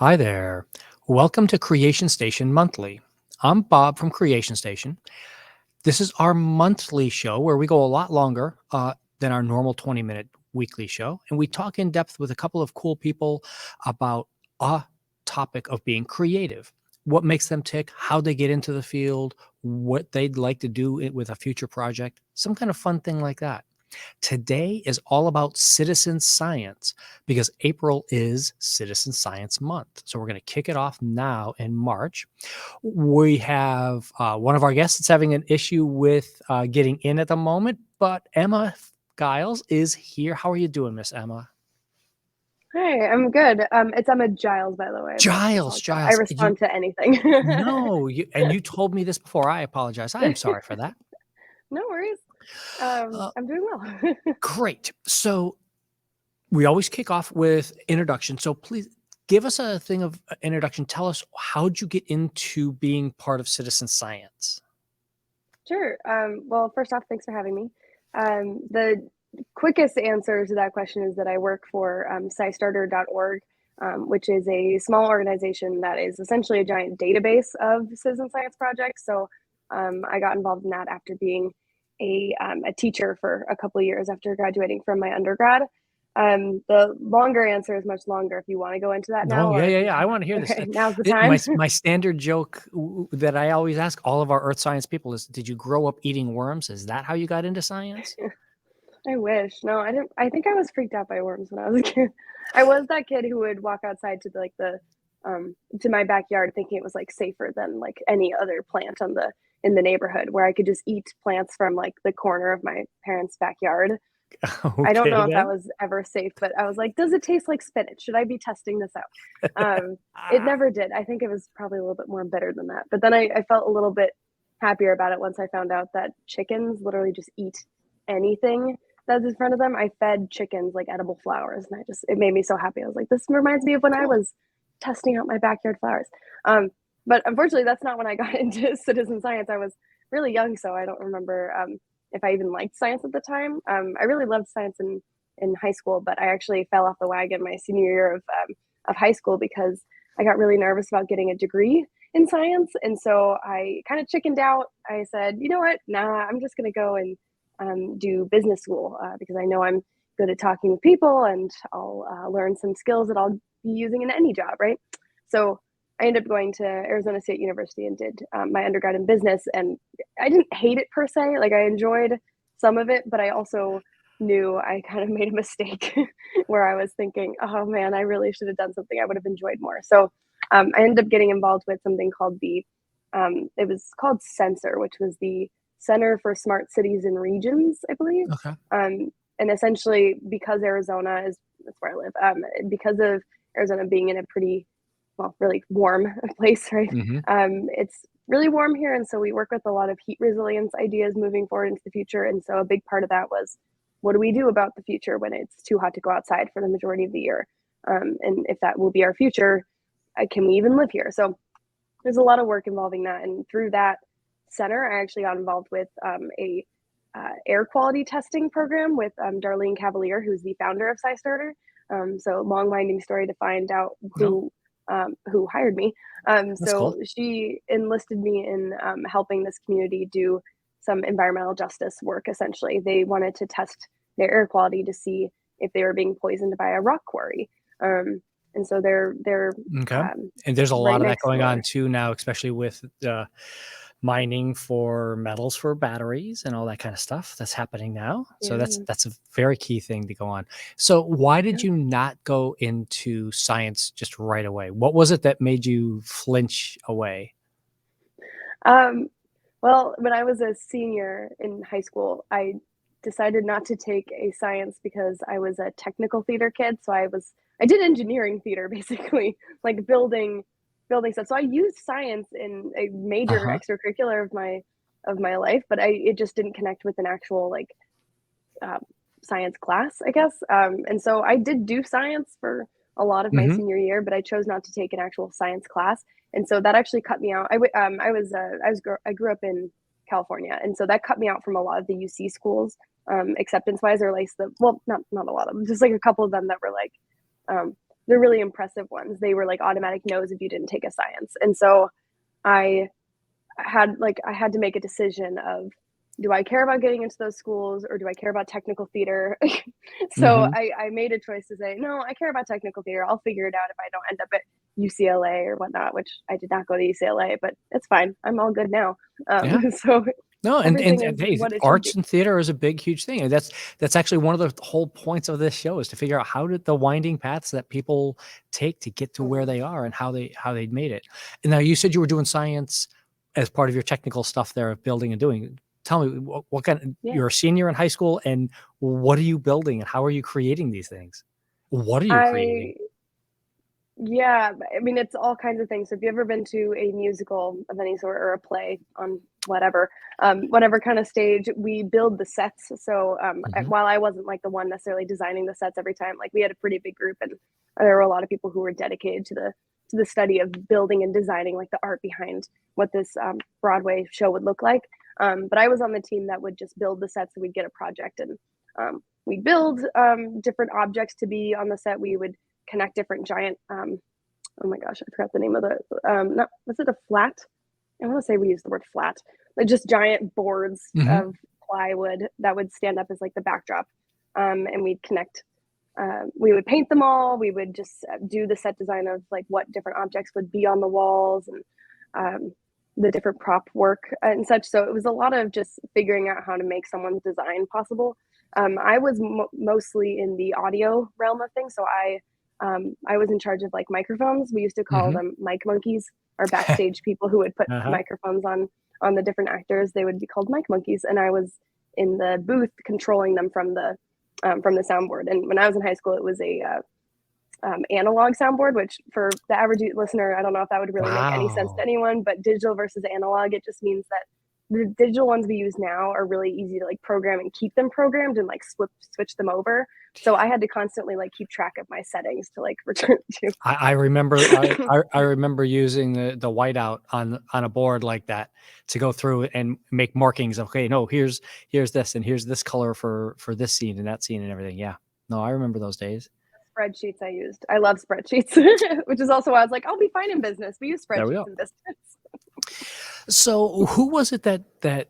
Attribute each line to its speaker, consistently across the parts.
Speaker 1: Hi there. Welcome to Creation Station Monthly. I'm Bob from Creation Station. This is our monthly show where we go a lot longer than our normal 20-minute weekly show. And we talk in depth with a couple of cool people about a topic of being creative, what makes them tick, how they get into the field, what they'd like to do with a future project, some kind of fun thing like that. Today is all about citizen science because April is Citizen Science Month. So we're going to kick it off now in March. We have one of our guests that's having an issue with getting in at the moment, but Emma Giles is here. How are you doing, Miss Emma?
Speaker 2: Hi, I'm good. It's Emma Giles, by the way, but I
Speaker 1: Giles,
Speaker 2: respond to anything.
Speaker 1: no, you told me this before. I apologize. I am sorry for that.
Speaker 2: No worries.
Speaker 1: Uh,
Speaker 2: I'm doing well.
Speaker 1: Great. So we always kick off with introduction. So please give us a thing of introduction. Tell us, how'd you get into being part of citizen science?
Speaker 2: Sure. Well, first off, thanks for having me. The quickest answer to that question is that I work for SciStarter.org, which is a small organization that is essentially a giant database of citizen science projects. So I got involved in that after being a teacher for a couple of years after graduating from my undergrad. The longer answer is much longer if you want to go into that
Speaker 1: No,
Speaker 2: now,
Speaker 1: yeah,
Speaker 2: or
Speaker 1: yeah, yeah. I want to hear this.
Speaker 2: okay, now's the
Speaker 1: My
Speaker 2: time.
Speaker 1: my standard joke that I always ask all of our earth science people is, did you grow up eating worms? Is that how you got into science?
Speaker 2: I wish. No, I didn't. I think I was freaked out by worms when I was a kid. I was that kid who would walk outside to to my backyard thinking it was like safer than like any other plant on the in the neighborhood where I could just eat plants from like the corner of my parents' backyard. I don't
Speaker 1: Okay,
Speaker 2: know if that
Speaker 1: then.
Speaker 2: was ever safe, but I was like, does it taste like spinach? Should I be testing this out? It
Speaker 1: Ah,
Speaker 2: never did. I think it was probably a little bit more bitter than that. But then I felt a little bit happier about it once I found out that chickens literally just eat anything that's in front of them. I fed chickens like edible flowers, and it made me so happy. I was like, this reminds me of when I
Speaker 1: cool.
Speaker 2: was testing out my backyard flowers. Um, but unfortunately, that's not when I got into citizen science. I was really young, so I don't remember if I even liked science at the time. I really loved science in high school, but I actually fell off the wagon my senior year of high school because I got really nervous about getting a degree in science, and so I kind of chickened out. I said, you know what? Nah, I'm just going to go and do business school because I know I'm good at talking with people, and I'll learn some skills that I'll be using in any job, right? So I ended up going to Arizona State University and did my undergrad in business. And I didn't hate it per se. Like I enjoyed some of it, but I also knew I kind of made a mistake where I was thinking, oh man, I really should have done something I would have enjoyed more. So I ended up getting involved with something called it was called Sensor, which was the Center for Smart Cities and Regions, I believe.
Speaker 1: Okay.
Speaker 2: And essentially, because Arizona is that's where I live, because of Arizona being in a pretty well, really warm place, right?
Speaker 1: Hmm.
Speaker 2: It's really warm here, and so we work with a lot of heat resilience ideas moving forward into the future. And so a big part of that was, what do we do about the future when it's too hot to go outside for the majority of the year? And if that will be our future, can we even live here? So there's a lot of work involving that, and through that center, I actually got involved with a air quality testing program with Darlene Cavalier, who's the founder of SciStarter. So long winding story to find out
Speaker 1: No,
Speaker 2: who hired me.
Speaker 1: that's
Speaker 2: So
Speaker 1: cool.
Speaker 2: she enlisted me in helping this community do some environmental justice work. Essentially, they wanted to test their air quality to see if they were being poisoned by a rock quarry. And so they're
Speaker 1: Okay. And there's a
Speaker 2: right
Speaker 1: lot of that
Speaker 2: next
Speaker 1: going on
Speaker 2: door.
Speaker 1: too now, especially with mining for metals for batteries and all that kind of stuff that's happening now. So that's
Speaker 2: Yeah.
Speaker 1: that's a very key thing to go on. So why did
Speaker 2: Yeah.
Speaker 1: you not go into science just right away? What was it that made you flinch away?
Speaker 2: Um, well, when I was a senior in high school, I decided not to take a science because I was a technical theater kid. So I did engineering theater basically, like building stuff. So I used science in a major
Speaker 1: Uh-huh.
Speaker 2: extracurricular of my life, but I it just didn't connect with an actual like uh, science class, I guess. And so I did do science for a lot of my
Speaker 1: Mhm.
Speaker 2: senior year, but I chose not to take an actual science class, and so that actually cut me out. I grew up in California, and so that cut me out from a lot of the UC schools, acceptance wise, or at least not a lot of them, just like a couple of them that were like the really impressive ones, they were like automatic no's if you didn't take a science. And so I I had to make a decision of, do I care about getting into those schools or do I care about technical theater? So
Speaker 1: Hmm.
Speaker 2: I made a choice to say, no, I care about technical theater. I'll figure it out if I don't end up at UCLA or whatnot, which I did not go to UCLA, but it's fine. I'm all good now.
Speaker 1: Yeah.
Speaker 2: So
Speaker 1: No,
Speaker 2: everything
Speaker 1: and
Speaker 2: is
Speaker 1: hey,
Speaker 2: what it should be.
Speaker 1: arts and theater is a big, huge thing, and that's actually one of the whole points of this show is to figure out how did the winding paths that people take to get to where
Speaker 2: Mhm.
Speaker 1: they are and how they made it. And now you said you were doing science as part of your technical stuff there of building and doing. Tell me what kind of,
Speaker 2: Yeah.
Speaker 1: you're a senior in high school, and what are you building and how are you creating these things? What are you creating?
Speaker 2: I Yeah, I mean, it's all kinds of things. So if you ever been to a musical of any sort or a play on whatever kind of stage, we build the sets. So
Speaker 1: Mhm.
Speaker 2: while I wasn't like the one necessarily designing the sets every time, like we had a pretty big group, and there were a lot of people who were dedicated to the study of building and designing like the art behind what this Broadway show would look like. But I was on the team that would just build the sets, and we'd get a project, and we'd build different objects to be on the set. We would connect different giant oh my gosh, I forgot the name of the not was it a flat? I want to say we used the word flat. Like just giant boards
Speaker 1: Mhm.
Speaker 2: of plywood that would stand up as like the backdrop. And we'd connect we would paint them all. We would just do the set design of like what different objects would be on the walls and um, the different prop work and such. So it was a lot of just figuring out how to make someone's design possible. I was mostly in the audio realm of things, so I was in charge of like microphones. We used to call
Speaker 1: Mhm.
Speaker 2: them mic monkeys, or backstage people who would put
Speaker 1: Uh-huh.
Speaker 2: microphones on the different actors. They would be called mic monkeys, and I was in the booth controlling them from the soundboard. And when I was in high school, it was a analog soundboard, which for the average listener, I don't know if that would really make any sense to
Speaker 1: Wow.
Speaker 2: anyone, but digital versus analog, it just means that the digital ones we use now are really easy to like program and keep them programmed and like switch them over. So I had to constantly like keep track of my settings to like return to.
Speaker 1: I remember I remember using the whiteout on a board like that to go through and make markings. Okay, no, here's this and here's this color for this scene and that scene and everything. Yeah. No, I remember those days.
Speaker 2: Spreadsheets I used. I love spreadsheets, which is also why I was like, I'll be fine in business. We use
Speaker 1: There we
Speaker 2: spreadsheets
Speaker 1: go.
Speaker 2: in business.
Speaker 1: So who was it that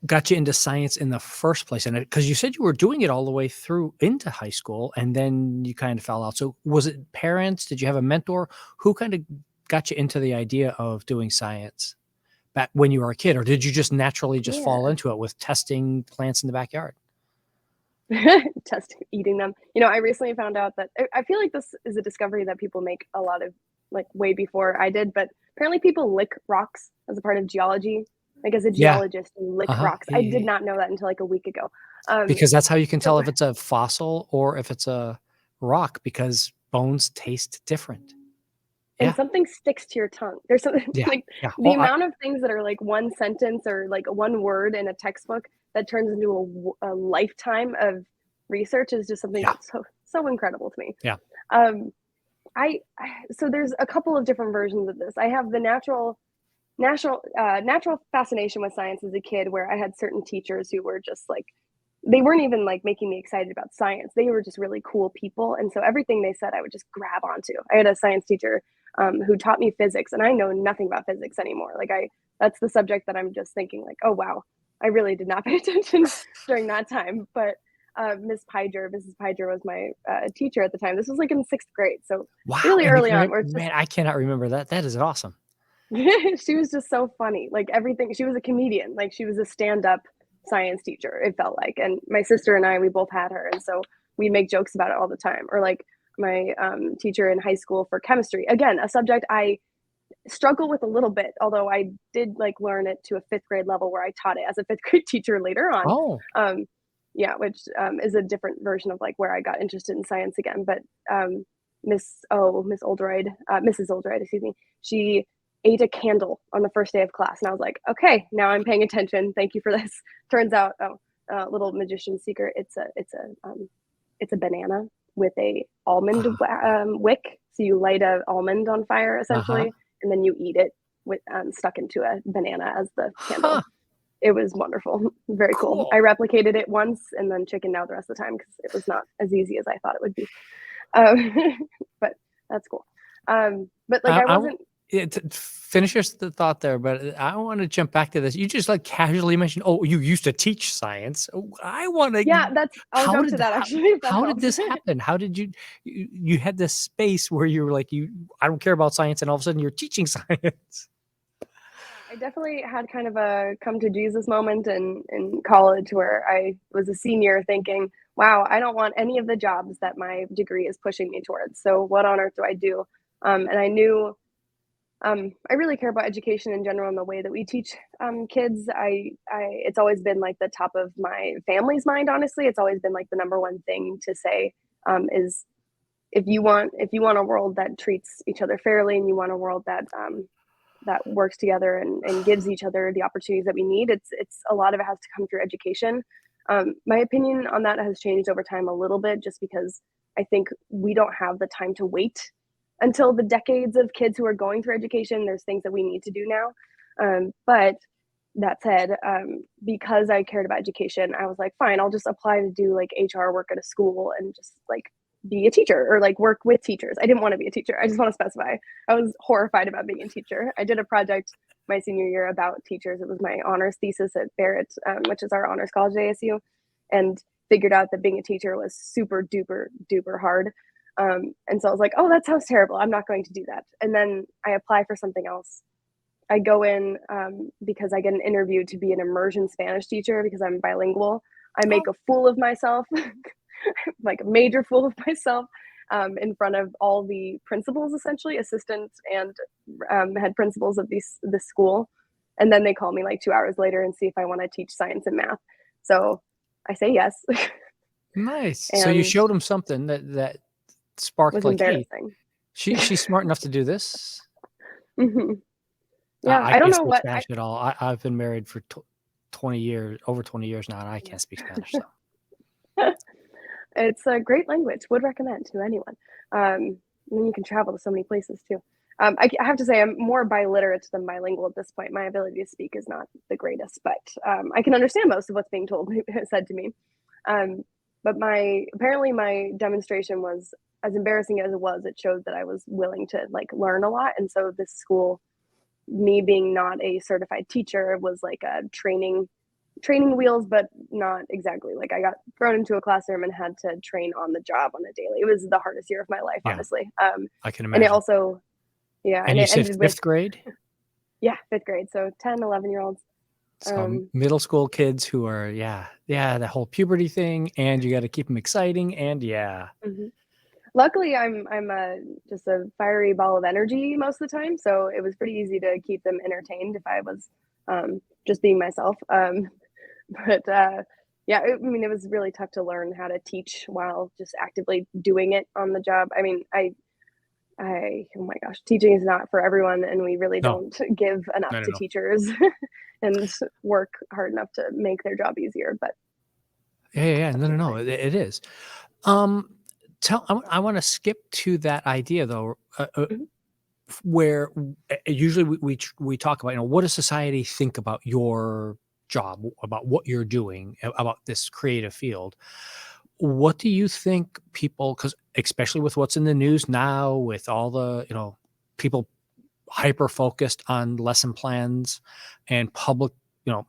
Speaker 1: got you into science in the first place? And because you said you were doing it all the way through into high school and then you kind of fell out. So was it parents? Did you have a mentor? Who kind of got you into the idea of doing science back when you were a kid? Or did you just naturally just fall
Speaker 2: Yeah.
Speaker 1: into it with testing plants in the backyard?
Speaker 2: Testing eating them. You know, I recently found out that I feel like this is a discovery that people make a lot of like way before I did, but apparently people lick rocks as a part of geology. Like as a
Speaker 1: Yeah.
Speaker 2: geologist, you lick
Speaker 1: Uh-huh.
Speaker 2: rocks. I did not know that until like a week ago. Um,
Speaker 1: Because that's how you can
Speaker 2: so
Speaker 1: tell if it's a fossil or if it's a rock because bones taste different.
Speaker 2: and
Speaker 1: Yeah.
Speaker 2: something sticks to your tongue. There's something
Speaker 1: Yeah.
Speaker 2: like
Speaker 1: Yeah.
Speaker 2: the amount of things that are like one sentence or like one word in a textbook that turns into a lifetime of research is just something
Speaker 1: Yeah.
Speaker 2: that's so incredible to me.
Speaker 1: Yeah.
Speaker 2: Um, so there's a couple of different versions of this. I have the natural fascination with science as a kid, where I had certain teachers who were just like they weren't even like making me excited about science. They were just really cool people, and so everything they said, I would just grab onto. I had a science teacher who taught me physics, and I know nothing about physics anymore. Like I, that's the subject that I'm just thinking like, oh wow, I really did not pay attention during that time. But Mrs. Piger was my teacher at the time. This was like in sixth grade, so
Speaker 1: Wow,
Speaker 2: really
Speaker 1: and you
Speaker 2: early
Speaker 1: can
Speaker 2: on. Where it's just
Speaker 1: man, I cannot remember that. That is awesome.
Speaker 2: she was just so funny. Like everything, she was a comedian. Like she was a stand-up science teacher. It felt like, and my sister and I, we both had her, and so we make jokes about it all the time. Or like my teacher in high school for chemistry. Again, a subject I struggle with a little bit, although I did like learn it to a fifth grade level where I taught it as a fifth grade teacher later on.
Speaker 1: Oh,
Speaker 2: Um, yeah, which is a different version of like where I got interested in science again. But Miss Oldroyd, Mrs. Oldroyd, excuse me, she ate a candle on the first day of class, and I was like, okay, now I'm paying attention. Thank you for this. Turns out, little magician secret, it's a banana with a almond
Speaker 1: ah,
Speaker 2: wick. So you light a almond on fire
Speaker 1: uh-huh.
Speaker 2: essentially, and then you eat it with stuck into a banana as the
Speaker 1: Huh,
Speaker 2: candle. It was wonderful, very cool. I
Speaker 1: cool.
Speaker 2: replicated it once and then chickened out the rest of the time because it was not as easy as I thought it would be. Um, but But like
Speaker 1: I,
Speaker 2: I
Speaker 1: I
Speaker 2: wasn't.
Speaker 1: finish the thought there, but I want to jump back to this. You just like casually mentioned, oh, you used to teach science. Oh, I want to.
Speaker 2: Yeah, that's. I'll
Speaker 1: How
Speaker 2: jump to
Speaker 1: did
Speaker 2: that
Speaker 1: how,
Speaker 2: actually, if that
Speaker 1: how did
Speaker 2: helps.
Speaker 1: this happen? How did you had this space where you were like I don't care about science, and all of a sudden you're teaching science.
Speaker 2: Yeah, I definitely had kind of a come to Jesus moment in college where I was a senior thinking, wow, I don't want any of the jobs that my degree is pushing me towards. So what on earth do I do? And I knew I really care about education in general and the way that we teach kids. It's always been like the top of my family's mind. Honestly, it's always been like the number one thing to say is if you want a world that treats each other fairly and you want a world that works together and gives each other the opportunities that we need. It's a lot of it has to come through education. My opinion on that has changed over time a little bit, just because I think we don't have the time to wait until the decades of kids who are going through education. There's things that we need to do now. But that said, because I cared about education, I was like, fine, I'll just apply to do like HR work at a school and just like be a teacher or like work with teachers. I didn't want to be a teacher. I just want to specify. I was horrified about being a teacher. I did a project my senior year about teachers. It was my honors thesis at Barrett, which is our honors college at ASU, and figured out that being a teacher was super duper duper hard. And so I was like, oh, that sounds terrible. I'm not going to do that. And then I apply for something else. I go in because I get an interview to be an immersion Spanish teacher because I'm bilingual. I make a fool of myself, like a major fool of myself, in front of all the principals, essentially assistants and head principals of this school. And then they call me like 2 hours later and see if I want to teach science and math. So I say yes.
Speaker 1: Nice. So you
Speaker 2: And
Speaker 1: showed him something that sparked
Speaker 2: was
Speaker 1: like, hey,
Speaker 2: embarrassing.
Speaker 1: she's smart enough to do this.
Speaker 2: Hmm. Yeah,
Speaker 1: I
Speaker 2: I don't
Speaker 1: can't
Speaker 2: know
Speaker 1: speak
Speaker 2: what I.
Speaker 1: Spanish at all. I've been married for 20 years, over 20 years now, and I can't speak Spanish. So
Speaker 2: It's a great language. Would recommend to anyone. And then you can travel to so many places too. I have to say, I'm more biliterate than bilingual at this point. My ability to speak is not the greatest, but I can understand most of what's being told said to me. Um, but my apparently my demonstration was as embarrassing as it was. It showed that I was willing to like learn a lot, and so this school, me being not a certified teacher, was like a training wheels, but not exactly. Like I got thrown into a classroom and had to train on the job on a daily. It was the hardest year of my life,
Speaker 1: yeah,
Speaker 2: honestly.
Speaker 1: I can
Speaker 2: And it
Speaker 1: imagine.
Speaker 2: also, yeah,
Speaker 1: And
Speaker 2: and
Speaker 1: you
Speaker 2: it
Speaker 1: said
Speaker 2: ended with,
Speaker 1: fifth grade?
Speaker 2: yeah, fifth grade. So 10, 11 year olds.
Speaker 1: So
Speaker 2: Um,
Speaker 1: middle school kids who are, yeah, the whole puberty thing, and you got to keep them exciting, and yeah,
Speaker 2: mhm. Luckily, I'm just a fiery ball of energy most of the time, so it was pretty easy to keep them entertained if I was just being myself. But yeah, I mean, it was really tough to learn how to teach while just actively doing it on the job. I mean, oh my gosh, teaching is not for everyone, and we really
Speaker 1: no,
Speaker 2: don't give enough
Speaker 1: no, no,
Speaker 2: to
Speaker 1: no.
Speaker 2: teachers and work hard enough to make their job easier. But
Speaker 1: Yeah,
Speaker 2: that's
Speaker 1: no, no,
Speaker 2: just
Speaker 1: no.
Speaker 2: my.
Speaker 1: It is. Um, I want to skip to that idea though,
Speaker 2: Mhm.
Speaker 1: where usually we talk about, what does society think about your job, about what you're doing, about this creative field. What do you think people, because especially with what's in the news now, with all the people hyper focused on lesson plans and public,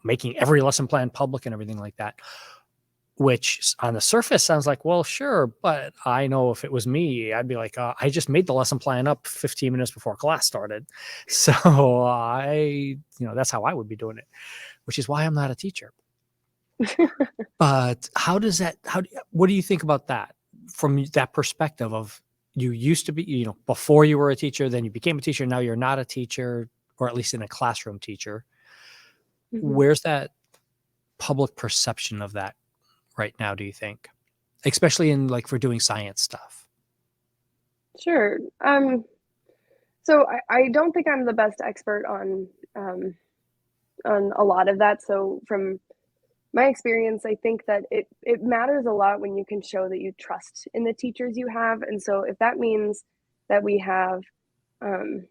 Speaker 1: making every lesson plan public and everything like that, which on the surface sounds like, well, sure, but I know if it was me, I'd be like, I just made the lesson plan up 15 minutes before class started. So that's how I would be doing it, which is why I'm not a teacher. But how does that, what do you think about that from that perspective of you used to be, before you were a teacher, then you became a teacher, now you're not a teacher, or at least in a classroom teacher.
Speaker 2: Mhm.
Speaker 1: Where's that public perception of that right now, do you think? Especially in like for doing science stuff.
Speaker 2: Sure. So I don't think I'm the best expert on a lot of that. So from my experience, I think that it matters a lot when you can show that you trust in the teachers you have. And so if that means that we have, um,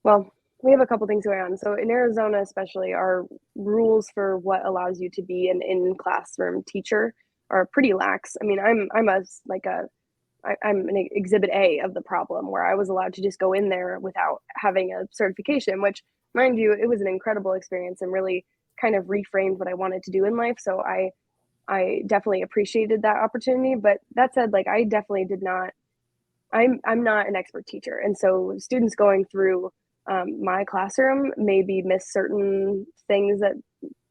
Speaker 2: well, we have a couple things going on. So in Arizona, especially, our rules for what allows you to be an in classroom teacher are pretty lax. I mean, I'm a like I'm an exhibit A of the problem, where I was allowed to just go in there without having a certification, which, mind you, it was an incredible experience and really kind of reframed what I wanted to do in life. So I definitely appreciated that opportunity. But that said, like, I definitely did not. I'm not an expert teacher, and so students going through my classroom maybe miss certain things that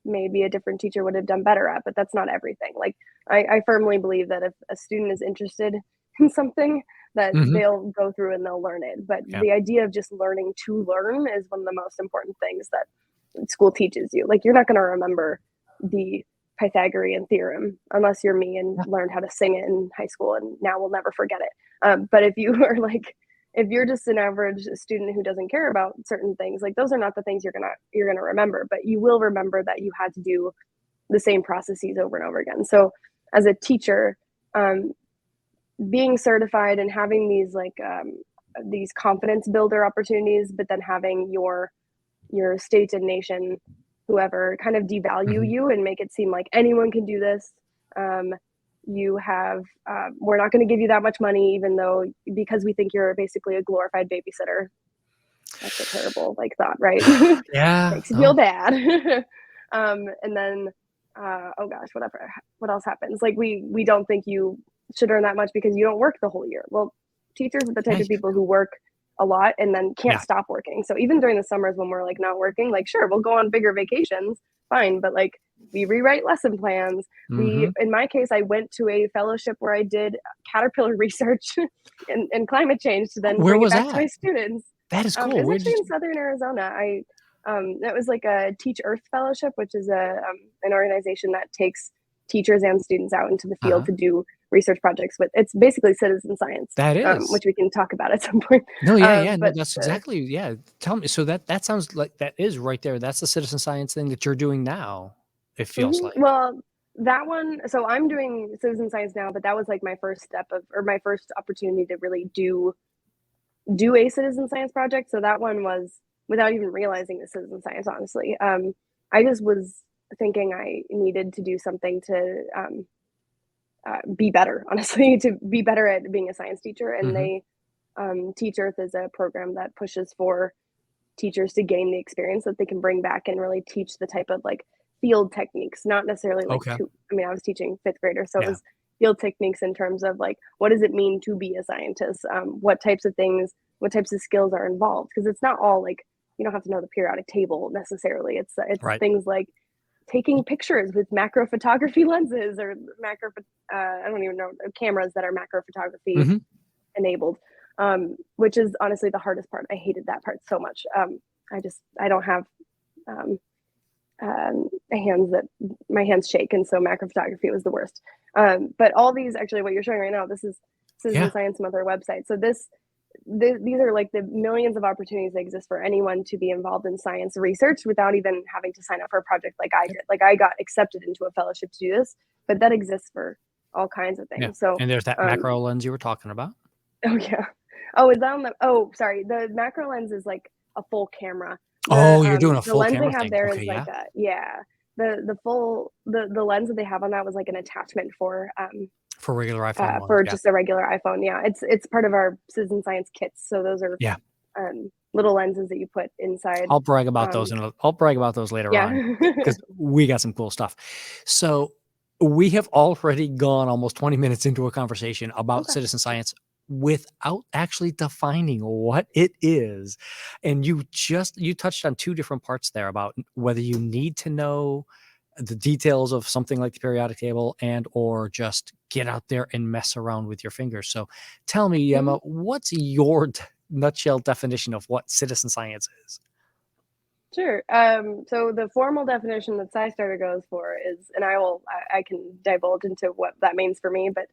Speaker 2: maybe a different teacher would have done better at, but that's not everything. Like, I firmly believe that if a student is interested in something, that
Speaker 1: Hmm.
Speaker 2: they'll go through and they'll learn it. But
Speaker 1: Yeah.
Speaker 2: the idea of just learning to learn is one of the most important things that school teaches you. Like, you're not going to remember the Pythagorean theorem unless you're me and
Speaker 1: Yeah.
Speaker 2: learned how to sing it in high school, and now we'll never forget it. But if you are like, if you're just an average student who doesn't care about certain things, like, those are not the things you're gonna remember. But you will remember that you had to do the same processes over and over again. So as a teacher, um, being certified and having these confidence builder opportunities, but then having your state and nation, whoever, kind of devalue
Speaker 1: Hmm.
Speaker 2: you and make it seem like anyone can do this. Um, you have, we're not going to give you that much money, even though, because we think you're basically a glorified babysitter. That's a terrible like thought, right?
Speaker 1: Yeah.
Speaker 2: Makes you feel
Speaker 1: No.
Speaker 2: bad. And then, oh gosh, whatever. What else happens? Like, we don't think you should earn that much because you don't work the whole year. Well, teachers are the type
Speaker 1: Yeah.
Speaker 2: of people who work a lot and then can't
Speaker 1: Yeah.
Speaker 2: stop working. So even during the summers when we're like not working, like, sure, we'll go on bigger vacations, fine, but like, we rewrite lesson plans. We,
Speaker 1: Hmm.
Speaker 2: in my case, I went to a fellowship where I did caterpillar research and climate change to then
Speaker 1: Where
Speaker 2: bring it
Speaker 1: was
Speaker 2: back to
Speaker 1: that?
Speaker 2: my students.
Speaker 1: That is
Speaker 2: It
Speaker 1: cool.
Speaker 2: was
Speaker 1: Where
Speaker 2: actually
Speaker 1: did
Speaker 2: in
Speaker 1: you?
Speaker 2: Southern Arizona. That was like a Teach Earth Fellowship, which is an organization that takes teachers and students out into the field
Speaker 1: Uh-huh.
Speaker 2: to do research projects with. It's basically citizen science,
Speaker 1: That is.
Speaker 2: which we can talk about at some point.
Speaker 1: No, yeah, yeah, no,
Speaker 2: But
Speaker 1: that's exactly, yeah. Tell me, so that sounds like that is right there. That's the citizen science thing that you're doing now, it feels
Speaker 2: mhm.
Speaker 1: like.
Speaker 2: Well, that one. So I'm doing citizen science now, but that was like my first step of, or my first opportunity to really do a citizen science project. So that one was without even realizing the citizen science, honestly. I just was thinking I needed to do something to be better, honestly, to be better at being a science teacher. And
Speaker 1: Mhm.
Speaker 2: Teach Earth is a program that pushes for teachers to gain the experience that they can bring back and really teach the type of like field techniques, not necessarily like
Speaker 1: Okay.
Speaker 2: to, I mean, I was teaching fifth graders, so it
Speaker 1: Yeah.
Speaker 2: was field techniques in terms of like, what does it mean to be a scientist? What types of things, what types of skills are involved? Because it's not all like, you don't have to know the periodic table necessarily. It's
Speaker 1: Right.
Speaker 2: things like taking pictures with macro photography lenses or I don't even know, cameras that are macro photography
Speaker 1: Mhm.
Speaker 2: enabled, which is honestly the hardest part. I hated that part so much. I don't have um, hands that my hands shake, and so macro photography was the worst. But all these, actually, what you're showing right now, this is Citizen
Speaker 1: Yeah.
Speaker 2: Science Month, our website. So these are like the millions of opportunities that exist for anyone to be involved in science research without even having to sign up for a project like I
Speaker 1: Yep.
Speaker 2: did. Like, I got accepted into a fellowship to do this, but that exists for all kinds of
Speaker 1: Yeah.
Speaker 2: things. So,
Speaker 1: And there's that
Speaker 2: um,
Speaker 1: macro lens you were talking about.
Speaker 2: oh yeah. Oh, is that on the? Oh, sorry. The macro lens is like a full camera.
Speaker 1: Oh, you're doing a
Speaker 2: The
Speaker 1: full
Speaker 2: lens they
Speaker 1: camera
Speaker 2: have
Speaker 1: thing.
Speaker 2: there is
Speaker 1: Okay,
Speaker 2: like
Speaker 1: yeah.
Speaker 2: a, yeah. The full the lens that they have on that was like an attachment
Speaker 1: For regular iPhone ones,
Speaker 2: for
Speaker 1: yeah.
Speaker 2: just a regular iPhone. Yeah, it's part of our citizen science kits. So those are
Speaker 1: Yeah.
Speaker 2: little lenses that you put inside. Um,
Speaker 1: I'll brag about those later
Speaker 2: yeah.
Speaker 1: on because we got some cool stuff. So, we have already gone almost 20 minutes into a conversation about
Speaker 2: Okay.
Speaker 1: citizen science without actually defining what it is. And you touched on two different parts there about whether you need to know the details of something like the periodic table and or just get out there and mess around with your fingers. So tell me,
Speaker 2: Mhm.
Speaker 1: Emma, what's your nutshell definition of what citizen science is?
Speaker 2: Sure. So the formal definition that SciStarter goes for is, and I can divulge into what that means for me, but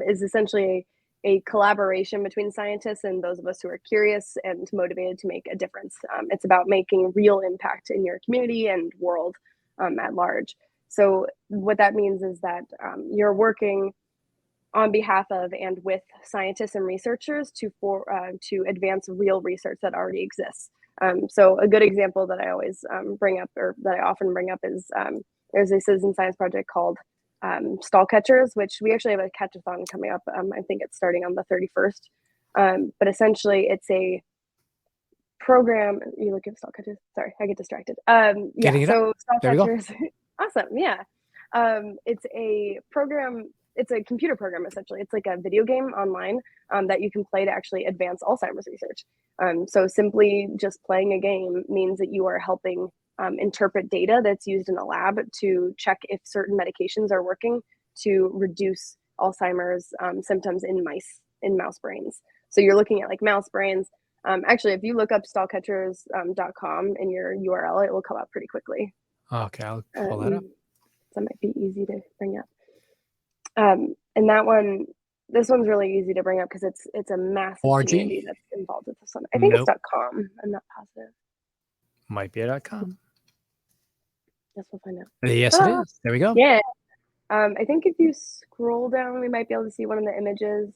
Speaker 2: is essentially a collaboration between scientists and those of us who are curious and motivated to make a difference. It's about making real impact in your community and world at large. So what that means is that you're working on behalf of and with scientists and researchers to advance real research that already exists. So a good example that I always bring up, or that I often bring up, is there's a citizen science project called stall catchers, which we actually have a catch-a-thon coming up. I think it's starting on the 31st. But essentially, it's a program. You look at stall catchers. Sorry, I get distracted. Yeah,
Speaker 1: Getting it up.
Speaker 2: so stall
Speaker 1: There we go.
Speaker 2: catchers. Awesome. Yeah. It's a program. It's a computer program essentially. It's like a video game online that you can play to actually advance Alzheimer's research. So simply just playing a game means that you are helping interpret data that's used in a lab to check if certain medications are working to reduce Alzheimer's symptoms in mouse brains. So you're looking at like mouse brains. Actually, if you look up stallcatchers.com in your URL, it will come up pretty quickly.
Speaker 1: Okay, I'll pull that up.
Speaker 2: That might be easy to bring up. And this one's really easy to bring up because it's a massive
Speaker 1: ORG?
Speaker 2: community that's involved with this one. I think
Speaker 1: Nope.
Speaker 2: it's .com. I'm not positive.
Speaker 1: Might be a .com.
Speaker 2: Guess we'll find out.
Speaker 1: Yes, it is. There we go.
Speaker 2: Yeah. I think if you scroll down, we might be able to see one of the images.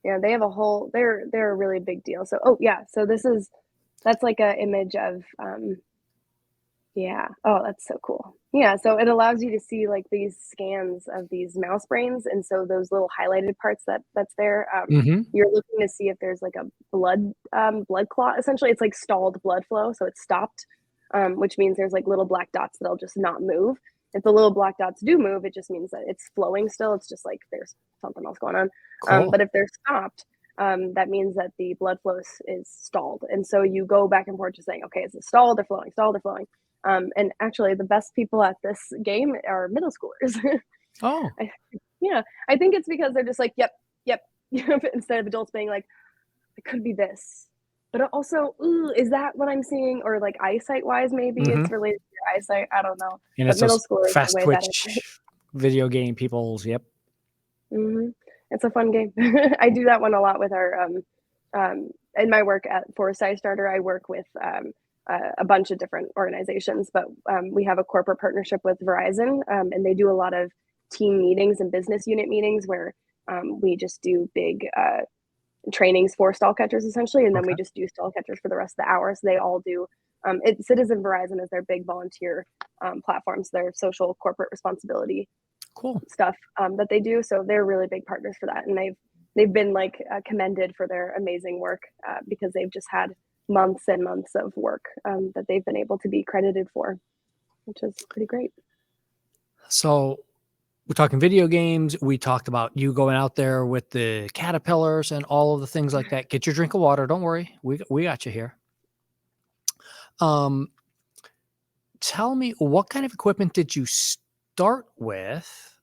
Speaker 2: Yeah, they have a whole. They're a really big deal. So, oh yeah. So that's like an image of. Yeah. Oh, that's so cool. Yeah. So it allows you to see like these scans of these mouse brains, and so those little highlighted parts that's there. You're looking to see if there's like a blood clot. Essentially, it's like stalled blood flow, so it's stopped, which means there's like little black dots that'll just not move. If the little black dots do move, it just means that it's flowing still. It's just like there's something else going on.
Speaker 1: Cool.
Speaker 2: But if they're stopped, that means that the blood flow is stalled. And so you go back and forth just saying, okay, is it stalled or flowing, stalled or flowing? And actually, the best people at this game are middle schoolers.
Speaker 1: Oh.
Speaker 2: I think it's because they're just like, yep, instead of adults being like, it could be this. But also, is that what I'm seeing? Or like eyesight-wise, maybe it's related to your eyesight. I don't know.
Speaker 1: And
Speaker 2: but
Speaker 1: it's
Speaker 2: middle
Speaker 1: those
Speaker 2: schoolers
Speaker 1: fast
Speaker 2: are way better.
Speaker 1: twitch video game people's. Yep.
Speaker 2: It's a fun game. I do that one a lot with our in my work for SciStarter. I work with a bunch of different organizations, but we have a corporate partnership with Verizon, and they do a lot of team meetings and business unit meetings where we just do big trainings for stall catchers essentially, and then we just do stall catchers for the rest of the hour. So they all do. Citizen Verizon is their big volunteer platforms, their social corporate responsibility stuff that they do. So they're really big partners for that, and they've been like commended for their amazing work because they've just had months and months of work that they've been able to be credited for, which is pretty great.
Speaker 1: So we're talking video games. We talked about you going out there with the caterpillars and all of the things like that. Get your drink of water. Don't worry. We got you here. Tell me, what kind of equipment did you start with?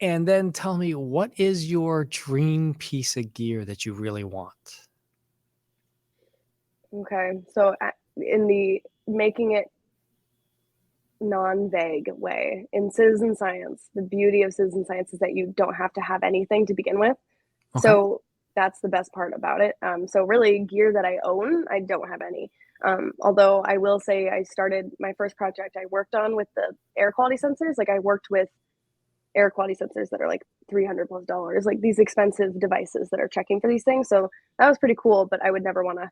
Speaker 1: And then tell me, what is your dream piece of gear that you really want?
Speaker 2: Okay. So in the making it non-vague way, in citizen science, the beauty of citizen science is that you don't have to have anything to begin with. So that's the best part about it. So really gear that I own, I don't have any. Although I will say I started my first project I worked on with the air quality sensors. Like I worked with air quality sensors that are like $300+, like these expensive devices that are checking for these things. So that was pretty cool, but I would never want to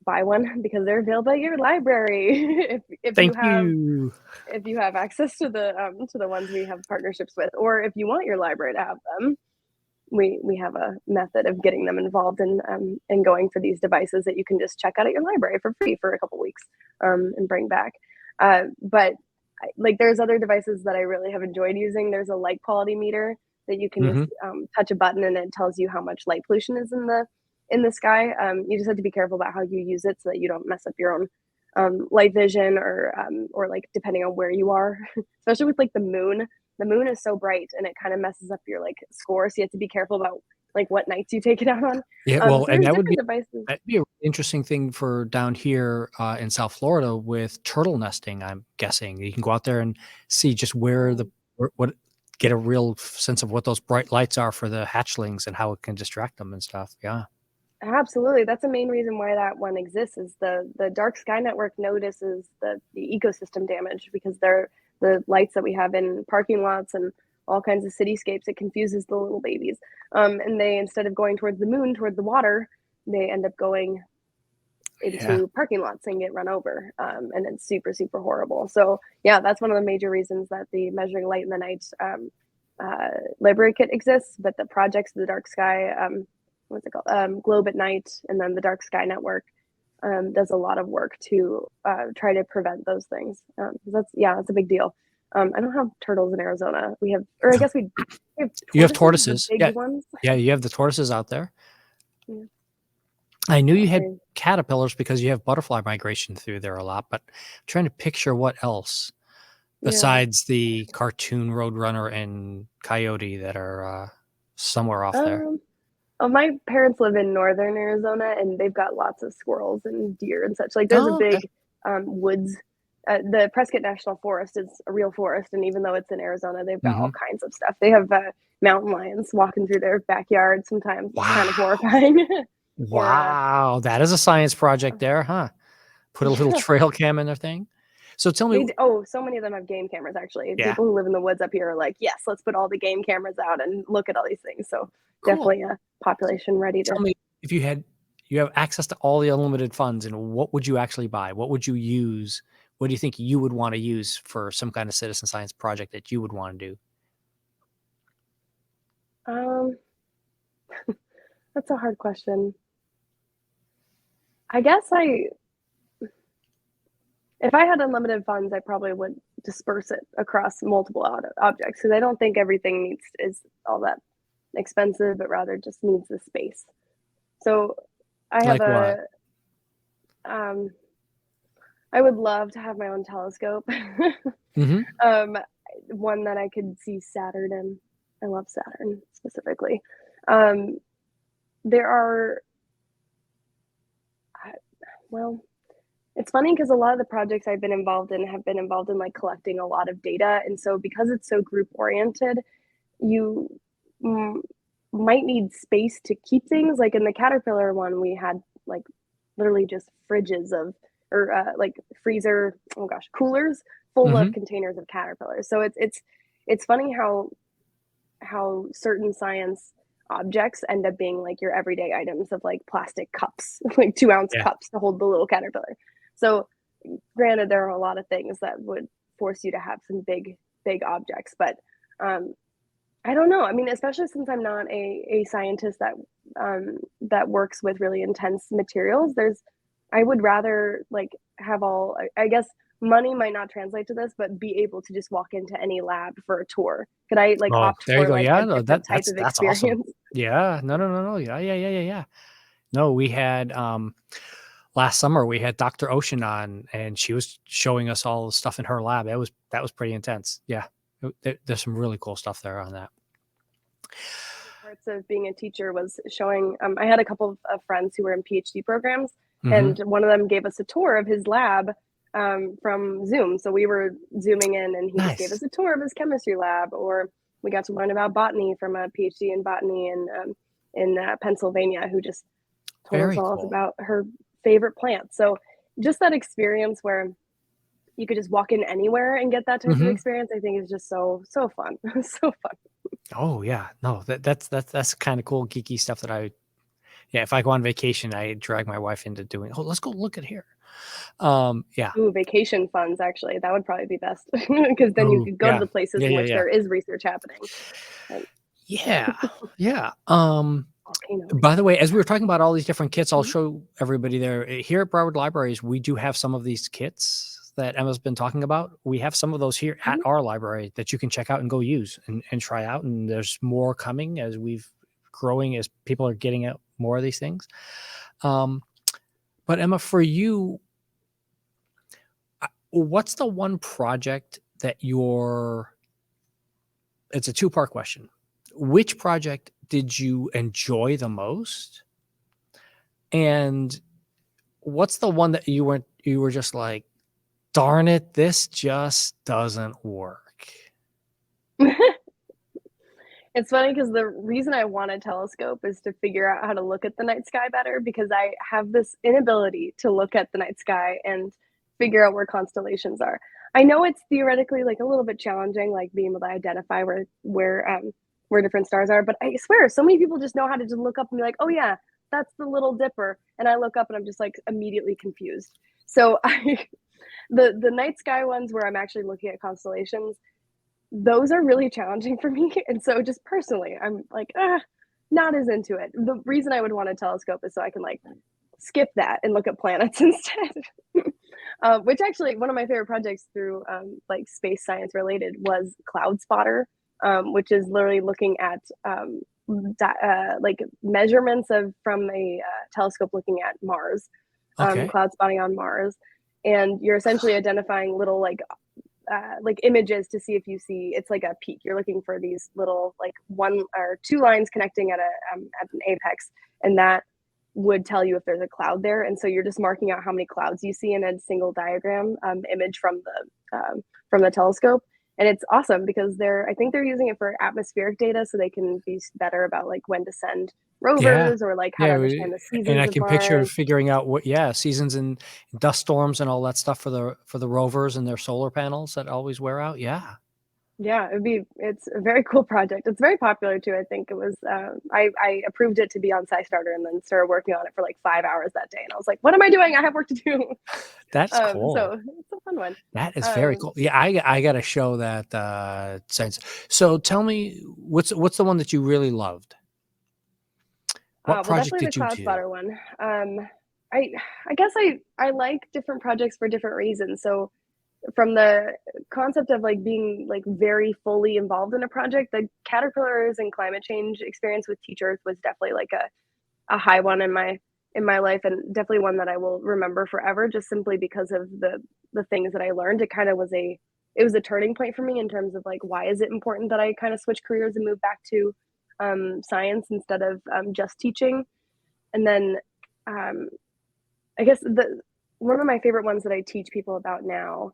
Speaker 2: buy one because they're available at your library if you have access to the ones we have partnerships with, or if you want your library to have them. We have a method of getting them involved in going for these devices that you can just check out at your library for free for a couple weeks and bring back. But like there's other devices that I really have enjoyed using. There's a light quality meter that you can just touch a button and it tells you how much light pollution is in the sky. You just have to be careful about how you use it so that you don't mess up your own light vision or like depending on where you are, especially with like the moon. The moon is so bright and it kind of messes up your like score. So you have to be careful about like what nights you take it out on.
Speaker 1: Yeah, well,
Speaker 2: so
Speaker 1: and that'd be a interesting thing for down here in South Florida with turtle nesting. I'm guessing you can go out there and see just get a real sense of what those bright lights are for the hatchlings and how it can distract them and stuff. Yeah.
Speaker 2: Absolutely. That's the main reason why that one exists is the Dark Sky Network notices the ecosystem damage because they're the lights that we have in parking lots and all kinds of cityscapes. It confuses the little babies. And they, instead of going towards the moon, toward the water, they end up going into parking lots and get run over. And it's super, super horrible. So yeah, that's one of the major reasons that the measuring light in the night library kit exists, but the projects, the Dark Sky, what's it called? Globe at Night, and then the Dark Sky Network does a lot of work to try to prevent those things. That's a big deal. I don't have turtles in Arizona. We have, or I guess we have
Speaker 1: You have
Speaker 2: tortoises,
Speaker 1: tortoises.
Speaker 2: the big ones.
Speaker 1: Yeah, you have the tortoises out there.
Speaker 2: Yeah.
Speaker 1: I knew you had
Speaker 2: Okay.
Speaker 1: caterpillars because you have butterfly migration through there a lot, but I'm trying to picture what else
Speaker 2: Yeah.
Speaker 1: besides the cartoon roadrunner and coyote that are somewhere off there.
Speaker 2: Oh, my parents live in northern Arizona, and they've got lots of squirrels and deer and such. Like, there's a
Speaker 1: Oh, okay.
Speaker 2: big woods. The Prescott National Forest is a real forest, and even though it's in Arizona, they've got all
Speaker 1: Mhm.
Speaker 2: kinds of stuff. They have mountain lions walking through their backyard sometimes. It's kind of
Speaker 1: Wow.
Speaker 2: horrifying. Or
Speaker 1: Wow, that is a science project there, huh? Put a little
Speaker 2: yeah,
Speaker 1: trail cam in their thing. So tell me,
Speaker 2: so many of them have game cameras. Actually,
Speaker 1: yeah,
Speaker 2: people who live in the woods up here are like, yes, let's put all the game cameras out and look at all these things. So
Speaker 1: cool.
Speaker 2: definitely a population ready to.
Speaker 1: Tell me if you have access to all the unlimited funds, and what would you actually buy? What would you use? What do you think you would want to use for some kind of citizen science project that you would want to do?
Speaker 2: Um, that's a hard question. I guess if I had unlimited funds, I probably would disperse it across multiple objects because I don't think everything is all that expensive, but rather just needs the space. So I have
Speaker 1: Like what?
Speaker 2: um, I would love to have my own telescope,
Speaker 1: Mhm.
Speaker 2: um, one that I could see Saturn in. I love Saturn specifically. Um, there are, well, it's funny because a lot of the projects I've been involved in have been involved in like collecting a lot of data, and so because it's so group oriented, you mm, might need space to keep things. Like in the Caterpillar one, we had like literally just fridges of or like freezer, oh gosh, coolers full of
Speaker 1: Mhm.
Speaker 2: containers of caterpillars. So it's funny how certain science objects end up being like your everyday items of like plastic cups, like 2 ounce
Speaker 1: Yeah.
Speaker 2: cups to hold the little caterpillar. So granted, there are a lot of things that would force you to have some big objects, but um, I don't know. I mean, especially since I'm not a scientist that works with really intense materials, I would rather like have all I guess money might not translate to this, but be able to just walk into any lab for a tour. Could I like
Speaker 1: Oh,
Speaker 2: opt
Speaker 1: there you
Speaker 2: for
Speaker 1: go.
Speaker 2: like a
Speaker 1: Yeah, no,
Speaker 2: different type of
Speaker 1: that's awesome.
Speaker 2: experience?
Speaker 1: Yeah. No, no, no, no. Yeah, yeah, yeah, yeah, yeah. No, we had last summer we had Dr. Ocean on, and she was showing us all the stuff in her lab. That was pretty intense. Yeah. There's some really cool stuff there on that.
Speaker 2: Parts of being a teacher was showing I had a couple of friends who were in PhD programs,
Speaker 1: Mhm.
Speaker 2: and one of them gave us a tour of his lab from Zoom. So we were zooming in, and he just gave
Speaker 1: Nice.
Speaker 2: us a tour of his chemistry lab. Or we got to learn about botany from a PhD in botany in Pennsylvania, who just told us
Speaker 1: Very
Speaker 2: all
Speaker 1: cool.
Speaker 2: about her favorite plants. So just that experience where you could just walk in anywhere and get that type of
Speaker 1: Mhm.
Speaker 2: experience, I think is just so fun, so fun.
Speaker 1: Oh, yeah. No, that's kinda cool geeky stuff that yeah, if I go on vacation, I drag my wife into doing, "Oh, let's go look at here." Yeah.
Speaker 2: Ooh, vacation funds, actually, that would probably be best because then you
Speaker 1: Oh,
Speaker 2: could go to
Speaker 1: yeah.
Speaker 2: the places
Speaker 1: Yeah,
Speaker 2: in
Speaker 1: yeah,
Speaker 2: which
Speaker 1: yeah.
Speaker 2: there is research happening, like
Speaker 1: Yeah. Yeah.
Speaker 2: volcanoes.
Speaker 1: By the way, as we were talking about all these different kits, I'll
Speaker 2: Mhm,
Speaker 1: show everybody there. Here at Broward Libraries, we do have some of these kits that Emma's been talking about. We have some of those here at
Speaker 2: mhm.
Speaker 1: our library that you can check out and go use and try out. And there's more coming as we've growing, as people are getting out more of these things. Um, but Emma, for you, what's the one project that it's a two-part question. Which project did you enjoy the most? And what's the one that you were just like, "Darn it, this just doesn't work."
Speaker 2: It's funny because the reason I want a telescope is to figure out how to look at the night sky better because I have this inability to look at the night sky and figure out where constellations are. I know it's theoretically like a little bit challenging, like being able to identify where different stars are, but I swear so many people just know how to just look up and be like, "Oh yeah, that's the Little Dipper," and I look up and I'm just like immediately confused. So I the night sky ones where I'm actually looking at constellations, those are really challenging for me. And so just personally, I'm like, not as into it. The reason I would want a telescope is so I can like skip that and look at planets instead. Which actually, one of my favorite projects through like space science related was Cloud Spotter, which is literally looking at like measurements of from a telescope looking at Mars,
Speaker 1: Okay.
Speaker 2: cloud spotting on Mars, and you're essentially identifying little like images to see if you see it's like a peak. You're looking for these little like one or two lines connecting at an apex, and that would tell you if there's a cloud there. And so you're just marking out how many clouds you see in a single diagram image from the telescope. And it's awesome because I think they're using it for atmospheric data so they can be better about like when to send
Speaker 1: Yeah.
Speaker 2: rovers or like how to
Speaker 1: Yeah,
Speaker 2: understand the
Speaker 1: and
Speaker 2: seasons
Speaker 1: I
Speaker 2: of
Speaker 1: can picture
Speaker 2: Mars.
Speaker 1: figuring out what seasons and dust storms and all that stuff for the rovers and their solar panels that always wear out. Yeah.
Speaker 2: Yeah, it's a very cool project. It's very popular too. I think it was I approved it to be on SciStarter and then started working on it for like 5 hours that day. And I was like, what am I doing? I have work to do.
Speaker 1: That's
Speaker 2: So
Speaker 1: cool.
Speaker 2: it's a fun one.
Speaker 1: That is very
Speaker 2: Um,
Speaker 1: cool. Yeah, I gotta show that sense. So tell me, what's the one that you really loved? What
Speaker 2: well,
Speaker 1: project
Speaker 2: definitely the
Speaker 1: did you
Speaker 2: Cloud
Speaker 1: do?
Speaker 2: Spotter one. I I guess I like different projects for different reasons. So from the concept of like being like very fully involved in a project, the caterpillars and climate change experience with Teach Earth was definitely like a high one in my life, and definitely one that I will remember forever, just simply because of the things that I learned. It was a turning point for me in terms of like why is it important that I kind of switch careers and move back to science instead of just teaching. And then um, I guess the one of my favorite ones that I teach people about now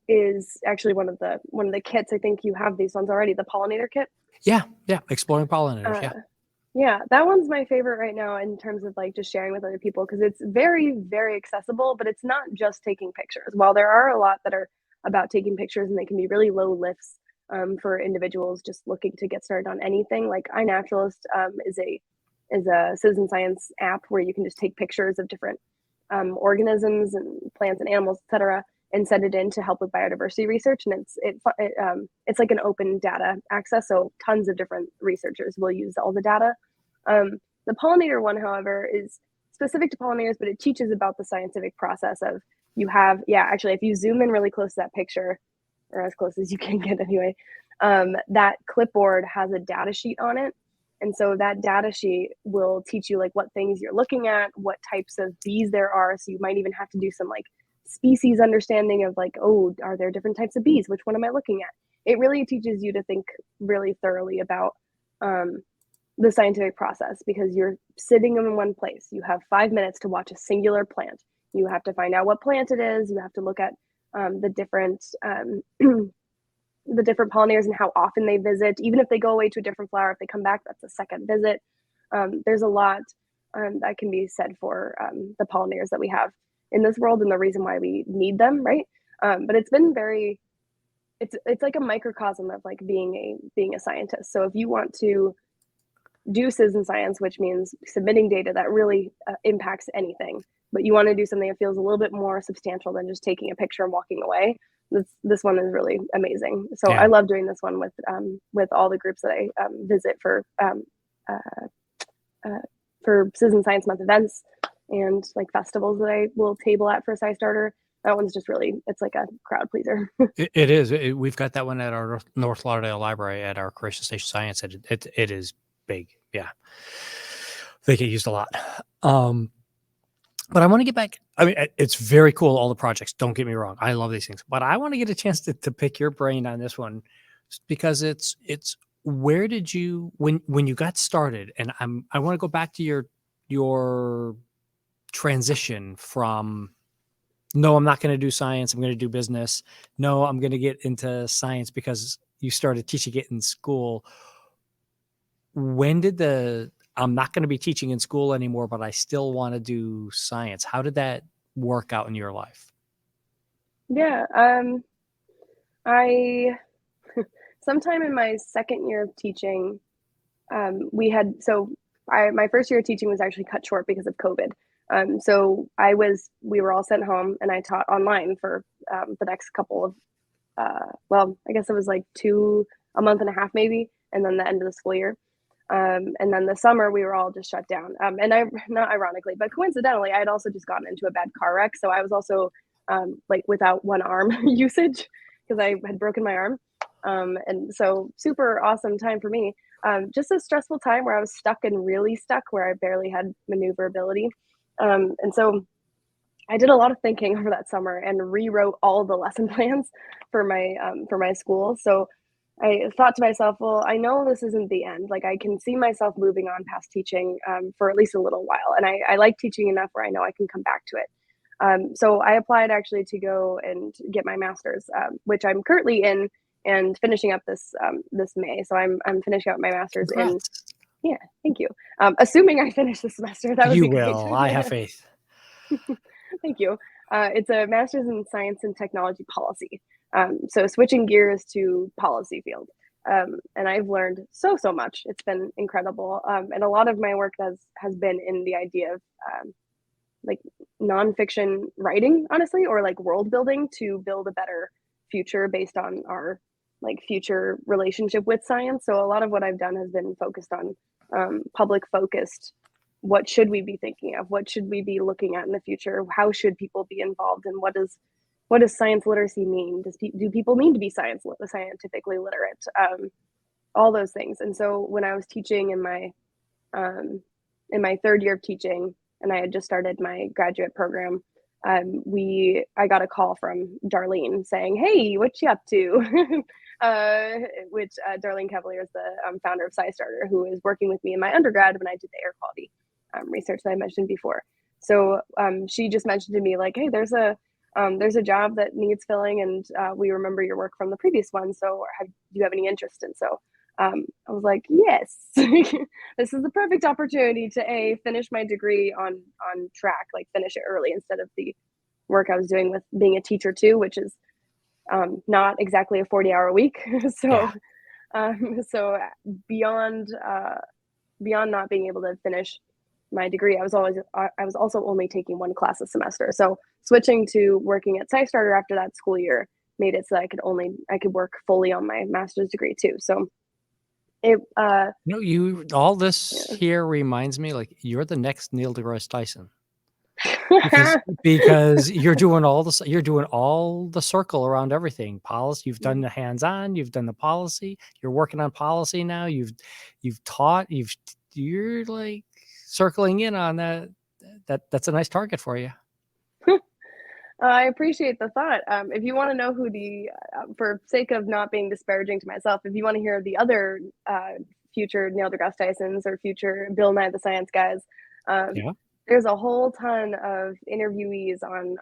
Speaker 2: is actually one of the kits. I think you have these ones already. The pollinator kit.
Speaker 1: Yeah, yeah, exploring pollinators.
Speaker 2: Uh,
Speaker 1: Yeah,
Speaker 2: yeah, that one's my favorite right now in terms of like just sharing with other people because it's very very accessible. But it's not just taking pictures. While there are a lot that are about taking pictures and they can be really low lifts for individuals just looking to get started on anything. Like iNaturalist is a citizen science app where you can just take pictures of different organisms and plants and animals, etc., and send it in to help with biodiversity research. And it's like an open data access, so tons of different researchers will use all the data. The pollinator one, however, is specific to pollinators, but it teaches about the scientific process of actually, if you zoom in really close to that picture, or as close as you can get anyway, that clipboard has a data sheet on it. And so that data sheet will teach you like what things you're looking at, what types of bees there are. So you might even have to do some like species understanding of like, oh, are there different types of bees? Which one am I looking at? It really teaches you to think really thoroughly about um, the scientific process because you're sitting in one place. You have 5 minutes to watch a singular plant. You have to find out what plant it is. You have to look at the different the different pollinators and how often they visit. Even if they go away to a different flower, if they come back, that's a second visit. There's a lot that can be said for the pollinators that we have in this world and the reason why we need them, right? But it's been very it's like a microcosm of like being a scientist. So if you want to do citizen science, which means submitting data that really impacts anything, but you want to do something that feels a little bit more substantial than just taking a picture and walking away. This one is really amazing. So I
Speaker 1: yeah.
Speaker 2: love doing this one with all the groups that I visit uh, uh, for Citizen Science Month events and like festivals that I will table at for SciStarter. That one's just really it's like a crowd pleaser.
Speaker 1: It is. We've got that one at our North Lauderdale Library at our Creation Station Science. It is big. Yeah, they get used a lot. But I want to get back. I mean, it's very cool, all the projects. Don't get me wrong. I love these things. But I want to get a chance to pick your brain on this one because it's where did you when you got started? And I want to go back to your transition from no, I'm not going to do science. I'm going to do business. No, I'm going to get into science because you started teaching it in school. When did I'm not going to be teaching in school anymore, but I still want to do science? How did that work out in your life?
Speaker 2: Yeah, I sometime in my second year of teaching, we had so my first year of teaching was actually cut short because of COVID. So we were all sent home, and I taught online for the next couple of well, I guess it was like a month and a half maybe, and then the end of the school year. And then the summer we were all just shut down. And I, not ironically, but coincidentally, I had also just gotten into a bad car wreck. So I was also like without one arm usage because I had broken my arm. And so super awesome time for me. Just a stressful time where I was stuck and really stuck, where I barely had maneuverability. And so I did a lot of thinking over that summer and rewrote all the lesson plans for my school. So I thought to myself, well, I know this isn't the end. Like I can see myself moving on past teaching for at least a little while, and I like teaching enough where I know I can come back to it. So I applied actually to go and get my master's, which I'm currently in and finishing up this May. So I'm finishing up my master's in.
Speaker 1: Congrats.
Speaker 2: Yeah, thank you. Assuming I finish the semester, that would
Speaker 1: You
Speaker 2: be great.
Speaker 1: will. I have faith.
Speaker 2: Thank you. It's a master's in science and technology policy. So switching gears to policy field. And I've learned so much. It's been incredible. And a lot of my work has been in the idea of like nonfiction writing, honestly, or like world building to build a better future based on our like future relationship with science. So a lot of what I've done has been focused on public focused. What should we be thinking of? What should we be looking at in the future? How should people be involved? And what does science literacy mean? Do people need to be scientifically literate? All those things. And so when I was teaching in my third year of teaching, and I had just started my graduate program, I got a call from Darlene saying, "Hey, what you up to?" Which Darlene Cavalier is the founder of SciStarter, who is working with me in my undergrad when I did the air quality research that I mentioned before. So she just mentioned to me like, "Hey, there's a job that needs filling, and we remember your work from the previous one. So do you have any interest?" And so I was like, yes, this is the perfect opportunity to finish my degree on track, like finish it early instead of the work I was doing with being a teacher too, which is not exactly a 40-hour week. So
Speaker 1: Yeah.
Speaker 2: so beyond not being able to finish my degree, I was also only taking one class a semester. So switching to working at SciStarter after that school year made it so I could work fully on my master's degree too. So it
Speaker 1: All this
Speaker 2: yeah.
Speaker 1: here reminds me like you're the next Neil deGrasse Tyson because you're doing all the circle around everything. Policy, you've done the hands-on, you've done the policy, you're working on policy now, you've taught, you're like circling in on that. That's a nice target for you.
Speaker 2: I appreciate the thought. If you want to know who for sake of not being disparaging to myself, if you want to hear the other future Neil deGrasse Tysons or future Bill Nye the Science Guys,
Speaker 1: Yeah.
Speaker 2: there's a whole ton of interviewees on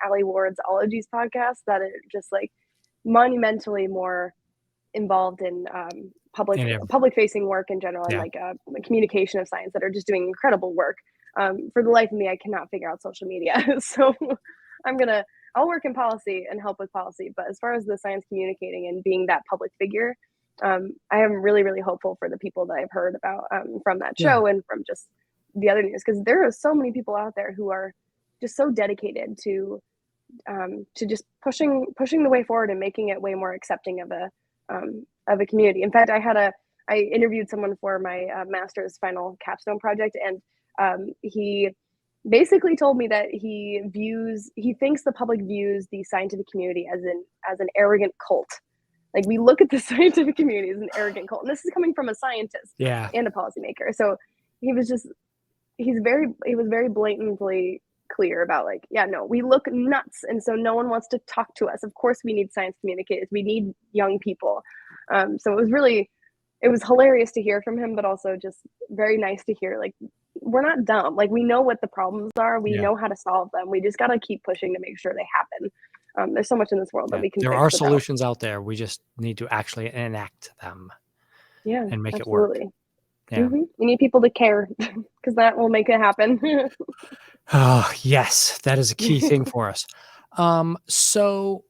Speaker 2: Ali Ward's Ologies podcast that are just like monumentally more involved in public facing work in general, and
Speaker 1: Yeah.
Speaker 2: like communication of science, that are just doing incredible work. For the life of me, I cannot figure out social media. So I'll work in policy and help with policy. But as far as the science communicating and being that public figure, I am really, really hopeful for the people that I've heard about from that show and from just the other news, because there are so many people out there who are just so dedicated to just pushing the way forward and making it way more accepting of a community. In fact, I interviewed someone for my master's final capstone project, and he basically told me that he thinks the public views the scientific community as an arrogant cult. Like, we look at the scientific community as an arrogant cult, and this is coming from a scientist and a policymaker. So he was very blatantly clear about like, yeah, no, we look nuts, and so no one wants to talk to us. Of course we need science communicators, we need young people. So it was hilarious to hear from him, but also just very nice to hear like, we're not dumb. Like, we know what the problems are, we know how to solve them, we just got to keep pushing to make sure they happen. There's so much in this world that we can
Speaker 1: There
Speaker 2: fix
Speaker 1: are
Speaker 2: without.
Speaker 1: solutions out there, we just need to actually enact them and make it work.
Speaker 2: We need people to care, because that will make it happen.
Speaker 1: Oh, yes, that is a key thing for us. So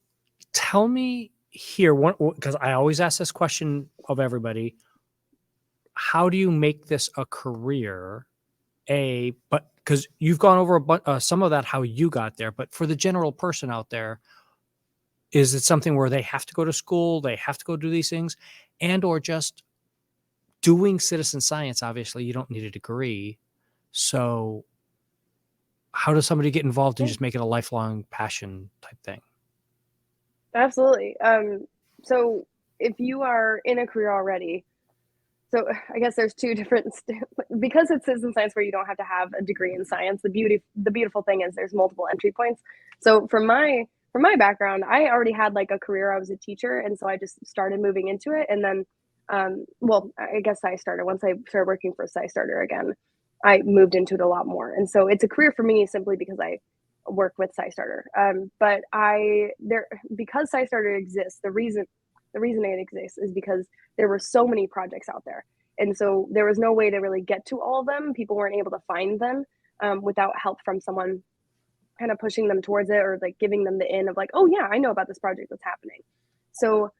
Speaker 1: tell me here, because I always ask this question of everybody: how do you make this a career? But because you've gone over some of that, how you got there, but for the general person out there, Is it something where they have to go to school, they have to go do these things, and or just doing citizen science? Obviously, you don't need a degree. So how does somebody get involved and
Speaker 2: Yeah,
Speaker 1: just make it a lifelong passion type thing?
Speaker 2: absolutely. So if you are in a career already, so I guess there's two different because it's citizen science where you don't have to have a degree in science. The beautiful thing is there's multiple entry points. So from my background, I already had like a career. I was a teacher, and so I just started moving into it. And then, well, I guess I started once I started working for SciStarter again. I moved into it a lot more, and so it's a career for me simply because I work with SciStarter. But I there because SciStarter exists, the reason it exists is because there were so many projects out there. And so there was no way to really get to all of them. People weren't able to find them without help from someone kind of pushing them towards it or like giving them the in of like, oh yeah, I know about this project that's happening. So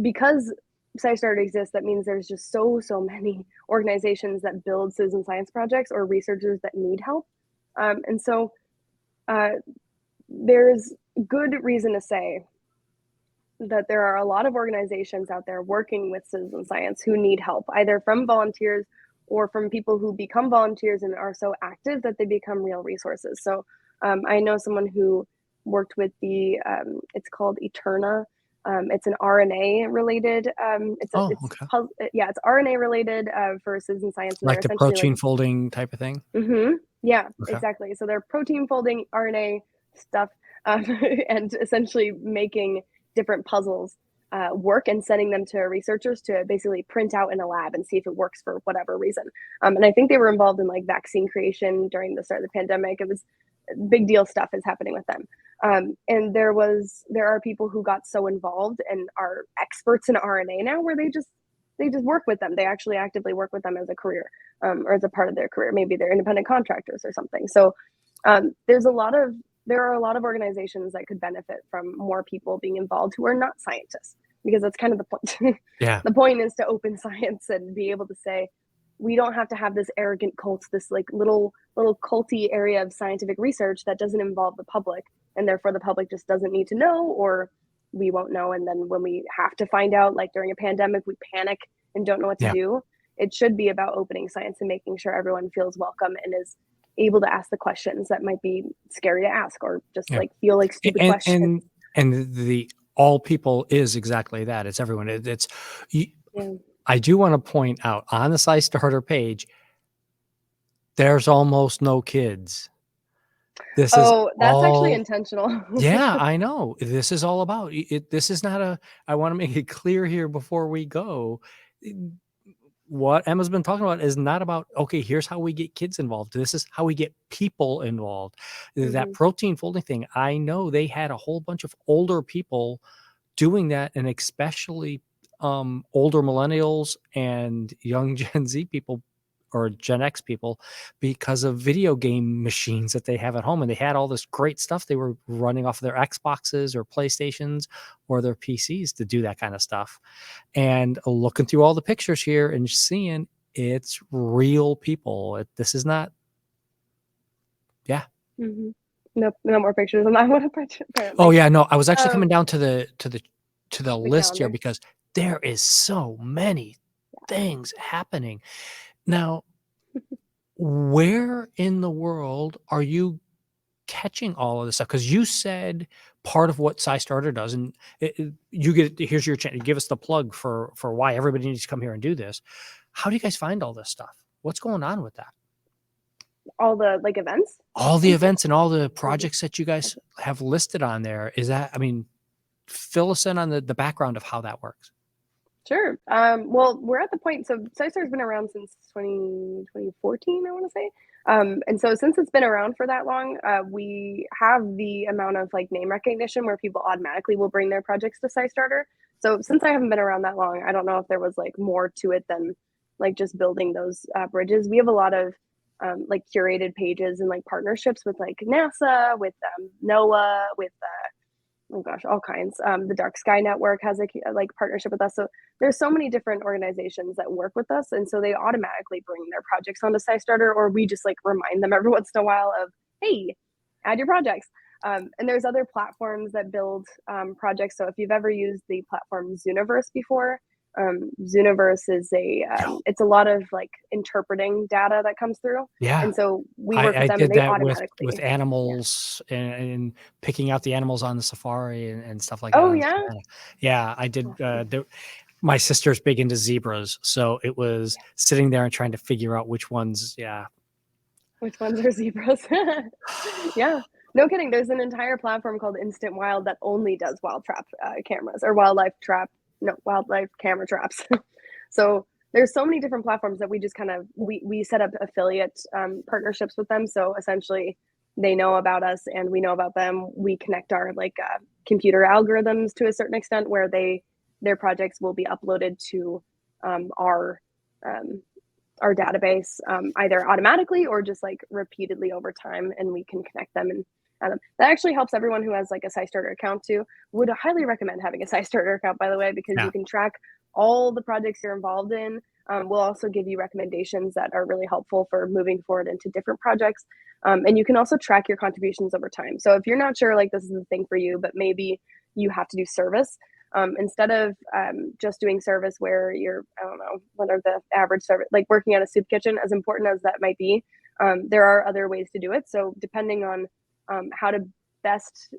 Speaker 2: because SciStarter exists, that means there's just so many organizations that build citizen science projects or researchers that need help. And so uh, there's good reason to say that there are a lot of organizations out there working with citizen science who need help, either from volunteers or from people who become volunteers and are so active that they become real resources. So I know someone who worked with it's called Eterna. It's an RNA related,
Speaker 1: Oh, okay.
Speaker 2: yeah, it's RNA related for citizen science. And they're
Speaker 1: Like the
Speaker 2: essentially like,
Speaker 1: protein folding type of thing?
Speaker 2: yeah,
Speaker 1: Okay.
Speaker 2: exactly. So they're protein folding RNA stuff um, and essentially making different puzzles work and sending them to researchers to basically print out in a lab and see if it works for whatever reason. And I think they were involved in like vaccine creation during the start of the pandemic. It was big deal stuff is happening with them. And there are people who got so involved and are experts in RNA now where they just work with them. They actually actively work with them as a career or as a part of their career. Maybe they're independent contractors or something. So there are a lot of organizations that could benefit from more people being involved who are not scientists, because that's kind of the point.
Speaker 1: Yeah.
Speaker 2: The point is to open science and be able to say, we don't have to have this arrogant cult, this like little culty area of scientific research that doesn't involve the public, and therefore the public just doesn't need to know, or we won't know. And then when we have to find out, like during a pandemic, we panic and don't know what to
Speaker 1: Yeah.
Speaker 2: do. It should be about opening science and making sure everyone feels welcome and is able to ask the questions that might be scary to ask or just
Speaker 1: Yeah.
Speaker 2: like feel like stupid
Speaker 1: And
Speaker 2: questions.
Speaker 1: the all people is exactly that. It's everyone. It's you,
Speaker 2: Yeah.
Speaker 1: I do want to point out on the SciStarter page, there's almost no kids. This is
Speaker 2: Oh, that's actually
Speaker 1: all
Speaker 2: intentional.
Speaker 1: yeah, I know. This is all about it. This is not a, I want to make it clear here before we go. What Emma's been talking about is not about, okay, here's how we get kids involved. This is how we get people involved. That
Speaker 2: Hmm.
Speaker 1: protein folding thing, I know they had a whole bunch of older people doing that, and especially older millennials and young Gen Z people or Gen X people, because of video game machines that they have at home. And they had all this great stuff they were running off of their Xboxes or PlayStations or their PCs to do that kind of stuff. And looking through all the pictures here and seeing it's real people. This is not, yeah.
Speaker 2: Hmm. No, no more pictures on that one,
Speaker 1: Oh
Speaker 2: apparently.
Speaker 1: yeah, no, I was actually coming
Speaker 2: Um,
Speaker 1: down to the
Speaker 2: the
Speaker 1: list here
Speaker 2: calendar.
Speaker 1: because there is so many things happening. Now, where in the world are you catching all of this stuff? Because you said part of what SciStarter does, and you get, here's your chance. Give us the plug for why everybody needs to come here and do this. How do you guys find all this stuff? What's going on with that?
Speaker 2: All the like events
Speaker 1: All the
Speaker 2: and stuff.
Speaker 1: events and all the
Speaker 2: Mhm.
Speaker 1: projects that you guys have listed on there. Is that, I mean, fill us in on the background of how that works.
Speaker 2: Sure. Well, we're at the point. So SciStar's been around since 2014, I want to say. And so since it's been around for that long, we have the amount of like name recognition where people automatically will bring their projects to SciStarter. So since I haven't been around that long, I don't know if there was like more to it than like just building those bridges. We have a lot of like curated pages and like partnerships with like NASA, with NOAA, with oh gosh, all kinds. The Dark Sky Network has a like partnership with us. So there's so many different organizations that work with us, and so they automatically bring their projects onto SciStarter, or we just like remind them every once in a while of, hey, add your projects. And there's other platforms that build projects. So if you've ever used the platform Zooniverse before, Zooniverse is it's a lot of like interpreting data that comes through.
Speaker 1: Yeah.
Speaker 2: And so we work with
Speaker 1: I
Speaker 2: them and
Speaker 1: did
Speaker 2: they
Speaker 1: that with
Speaker 2: automatically, yeah.
Speaker 1: animals and picking out the animals on the safari and stuff like that
Speaker 2: Oh
Speaker 1: on the
Speaker 2: yeah.
Speaker 1: savannah. Yeah, I did.
Speaker 2: Awesome.
Speaker 1: My sister's big into zebras, so it was sitting there and trying to figure out which ones. Yeah.
Speaker 2: Which ones are zebras? Yeah. No kidding. There's an entire platform called Instant Wild that only does wild trap cameras or wildlife camera traps. So there's so many different platforms that we just kind of we set up affiliate partnerships with them. So essentially, they know about us and we know about them. We connect our computer algorithms to a certain extent where their projects will be uploaded to um, our um, our database either automatically or just like repeatedly over time, and we can connect them. And that actually helps everyone who has like a SciStarter account too. Would highly recommend having a SciStarter account, by the way, because
Speaker 1: Yeah.
Speaker 2: you can track all the projects you're involved in. We'll also give you recommendations that are really helpful for moving forward into different projects. And you can also track your contributions over time. So if you're not sure like this is the thing for you, but maybe you have to do service, instead of just doing service where you're, I don't know, what are the average service, like working at a soup kitchen, as important as that might be, there are other ways to do it. So depending on how to best,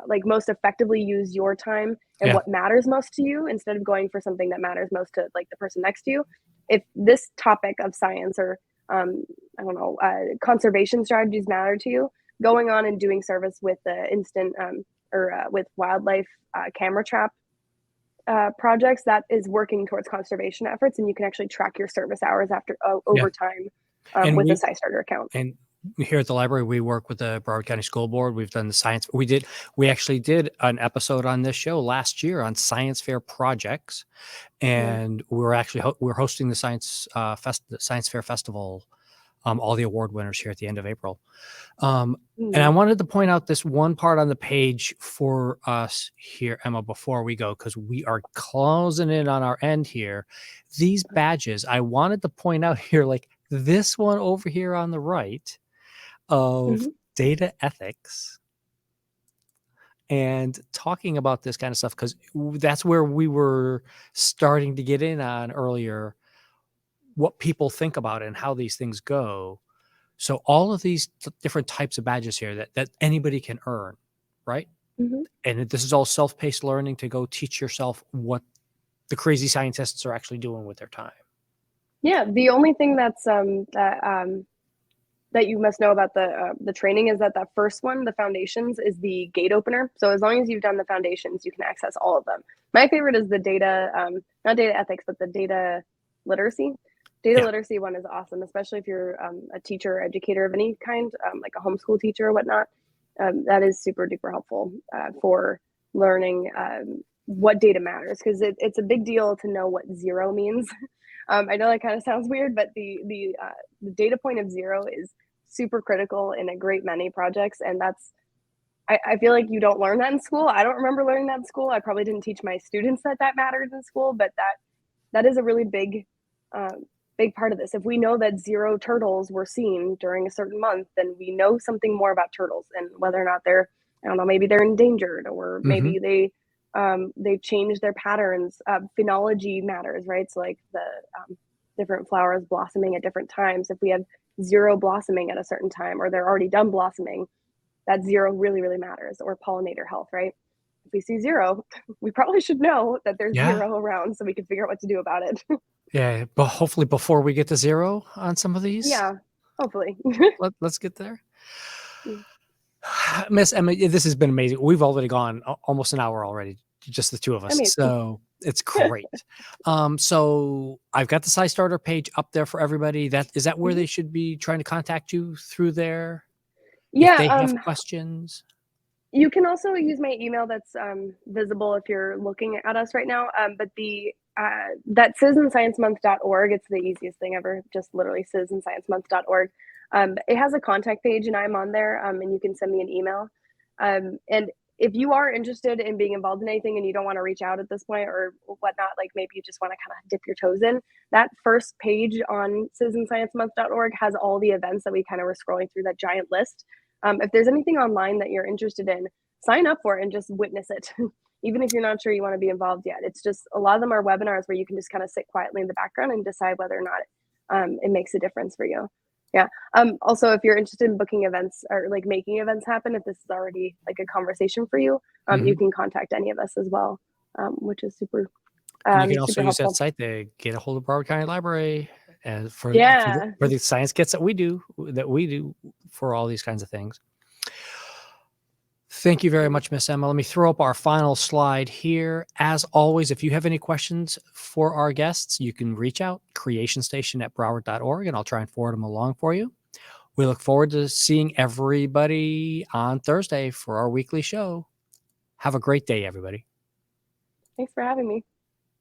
Speaker 2: like most effectively use your time and
Speaker 1: Yeah.
Speaker 2: what matters most to you, instead of going for something that matters most to like the person next to you. If this topic of science or, I don't know, conservation strategies matter to you, going on and doing service with the instant with wildlife camera trap projects, that is working towards conservation efforts, and you can actually track your service hours after
Speaker 1: Yeah.
Speaker 2: over time
Speaker 1: And
Speaker 2: with a SciStarter account.
Speaker 1: and here at the library, we work with the Broward County School Board. We've done the science. We actually did an episode on this show last year on science fair projects,
Speaker 2: Yeah.
Speaker 1: and we're hosting the the science fair festival. All the award winners here at the end of April. And I
Speaker 2: Mhm.
Speaker 1: wanted to point out this one part on the page for us here, Emma, before we go, because we are closing in on our end here. These badges, I wanted to point out here, like this one over here on the right of
Speaker 2: Mhm.
Speaker 1: data ethics and talking about this kind of stuff, because that's where we were starting to get in on earlier what people think about it and how these things go. So all of these different types of badges here that anybody can earn, right?
Speaker 2: Mhm.
Speaker 1: And this is all self-paced learning to go teach yourself what the crazy scientists are actually doing with their time.
Speaker 2: Yeah, the only thing that you must know about the training is that first one, the foundations, is the gate opener. So as long as you've done the foundations, you can access all of them. My favorite is the data, not data ethics, but the data literacy. Data
Speaker 1: Yeah.
Speaker 2: literacy one is awesome, especially if you're a teacher or educator of any kind, like a homeschool teacher or whatnot. That is super duper helpful for learning what data matters, because it's a big deal to know what zero means. I know that kind of sounds weird, but the data point of zero is super critical in a great many projects, and I feel like you don't learn that in school. I don't remember learning that in school. I probably didn't teach my students that matters in school, but that is a really big part of this. If we know that 0 turtles were seen during a certain month, then we know something more about turtles and whether or not they're, I don't know, maybe they're endangered, or
Speaker 1: Mhm.
Speaker 2: maybe they've changed their patterns. Phenology matters, right? So like the different flowers blossoming at different times. If we have 0 blossoming at a certain time, or they're already done blossoming, that 0 really, really matters. Or pollinator health, right? If we see 0, we probably should know that there's
Speaker 1: Yeah.
Speaker 2: 0 around so we can figure out what to do about it.
Speaker 1: Yeah. But hopefully before we get to 0 on some of these,
Speaker 2: Yeah, hopefully.
Speaker 1: let's get there. Miss Emma, this has been amazing. We've already gone almost an hour already, just the two of us.
Speaker 2: Amazing.
Speaker 1: So it's great. So I've got the SciStarter page up there for everybody. Is that where
Speaker 2: Mhm.
Speaker 1: they should be trying to contact you through there if
Speaker 2: Yeah,
Speaker 1: they have questions?
Speaker 2: you can also use my email that's visible if you're looking at us right now. But that citizensciencemonth.org, it's the easiest thing ever, just literally citizensciencemonth.org. It has a contact page, and I'm on there, and you can send me an email. And if you are interested in being involved in anything and you don't want to reach out at this point or whatnot, like maybe you just want to kind of dip your toes in, that first page on citizensciencemonth.org has all the events that we kind of were scrolling through, that giant list. If there's anything online that you're interested in, sign up for it and just witness it. Even if you're not sure you want to be involved yet. It's just a lot of them are webinars where you can just kind of sit quietly in the background and decide whether or not it makes a difference for you. Yeah. Also, if you're interested in booking events or like making events happen, if this is already like a conversation for you, you can contact any of us as well, which is super,
Speaker 1: And you can
Speaker 2: super
Speaker 1: also use that
Speaker 2: helpful.
Speaker 1: site to get a hold of Broward County Library and
Speaker 2: Yeah.
Speaker 1: for the science kits that we do for all these kinds of things. Thank you very much, Miss Emma. Let me throw up our final slide here. As always, if you have any questions for our guests, you can reach out, creationstation@broward.org, and I'll try and forward them along for you. We look forward to seeing everybody on Thursday for our weekly show. Have a great day, everybody.
Speaker 2: Thanks for having me.